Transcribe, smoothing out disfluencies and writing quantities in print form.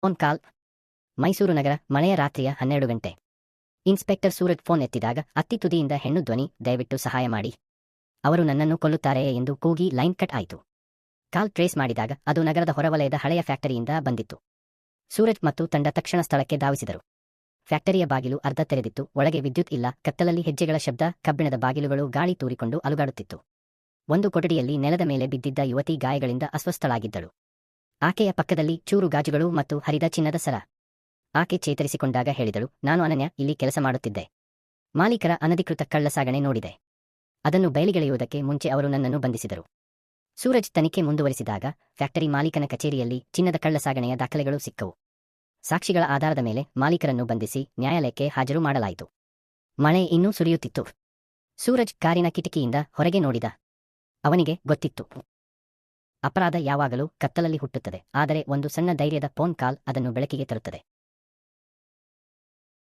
Phone call. Mysuru ನಗರ, ಮಳೆಯ ರಾತ್ರಿಯ 12 ಗಂಟೆ. ಇನ್ಸ್ಪೆಕ್ಟರ್ ಸೂರಜ್ ಫೋನ್ ಎತ್ತಿದಾಗ ಅತ್ತಿ ತುದಿಯಿಂದ ಹೆಣ್ಣು ಧ್ವನಿ, ದಯವಿಟ್ಟು ಸಹಾಯ ಮಾಡಿ. ಅವರು ನನ್ನನ್ನು ಕೊಲ್ಲುತ್ತಾರೆಯೇ ಎಂದು ಕೂಗಿ ಲೈನ್ ಕಟ್ ಆಯಿತು. ಕಾಲ್ ಟ್ರೇಸ್ ಮಾಡಿದಾಗ ಅದು ನಗರದ ಹೊರವಲಯದ ಹಳೆಯ ಫ್ಯಾಕ್ಟರಿಯಿಂದ ಬಂದಿತ್ತು. ಸೂರಜ್ ಮತ್ತು ತಂಡ ತಕ್ಷಣ ಸ್ಥಳಕ್ಕೆ ಧಾವಿಸಿದರು. ಫ್ಯಾಕ್ಟರಿಯ ಬಾಗಿಲು ಅರ್ಧ ತೆರೆದಿತ್ತು. ಒಳಗೆ ವಿದ್ಯುತ್ ಇಲ್ಲ. ಕತ್ತಲಲ್ಲಿ ಹೆಜ್ಜೆಗಳ ಶಬ್ದ, ಕಬ್ಬಿಣದ ಬಾಗಿಲುಗಳು ಗಾಳಿ ತೂರಿಕೊಂಡು ಅಲುಗಾಡುತ್ತಿತ್ತು. ಒಂದು ಕೊಠಡಿಯಲ್ಲಿ ನೆಲದ ಮೇಲೆ ಬಿದ್ದಿದ್ದ ಯುವತಿ ಗಾಯಗಳಿಂದ ಅಸ್ವಸ್ಥಳಾಗಿದ್ದಳು. ಆಕೆಯ ಪಕ್ಕದಲ್ಲಿ ಚೂರು ಗಾಜುಗಳು ಮತ್ತು ಹರಿದ ಚಿನ್ನದ ಸರ. ಆಕೆ ಚೇತರಿಸಿಕೊಂಡಾಗ ಹೇಳಿದಳು, ನಾನು ಅನನ್ಯ, ಇಲ್ಲಿ ಕೆಲಸ ಮಾಡುತ್ತಿದ್ದೆ. ಮಾಲೀಕರ ಅನಧಿಕೃತ ಕಳ್ಳಸಾಗಣೆ ನೋಡಿದೆ. ಅದನ್ನು ಬಯಲಿಗೆಳೆಯುವುದಕ್ಕೆ ಮುಂಚೆ ಅವರು ನನ್ನನ್ನು ಬಂಧಿಸಿದರು. ಸೂರಜ್ ತನಿಖೆ ಮುಂದುವರಿಸಿದಾಗ ಫ್ಯಾಕ್ಟರಿ ಮಾಲೀಕನ ಕಚೇರಿಯಲ್ಲಿ ಚಿನ್ನದ ಕಳ್ಳಸಾಗಣೆಯ ದಾಖಲೆಗಳು ಸಿಕ್ಕವು. ಸಾಕ್ಷಿಗಳ ಆಧಾರದ ಮೇಲೆ ಮಾಲೀಕರನ್ನು ಬಂಧಿಸಿ ನ್ಯಾಯಾಲಯಕ್ಕೆ ಹಾಜರು ಮಾಡಲಾಯಿತು. ಮಳೆ ಇನ್ನೂ ಸುರಿಯುತ್ತಿತ್ತು. ಸೂರಜ್ ಕಾರಿನ ಕಿಟಕಿಯಿಂದ ಹೊರಗೆ ನೋಡಿದ. ಅವನಿಗೆ ಗೊತ್ತಿತ್ತು, ಅಪರಾಧ ಯಾವಾಗಲೂ ಕತ್ತಲಲ್ಲಿ ಹುಟ್ಟುತ್ತದೆ, ಆದರೆ ಒಂದು ಸಣ್ಣ ಧೈರ್ಯದ ಫೋನ್ ಕಾಲ್ ಅದನ್ನು ಬೆಳಕಿಗೆ ತರುತ್ತದೆ.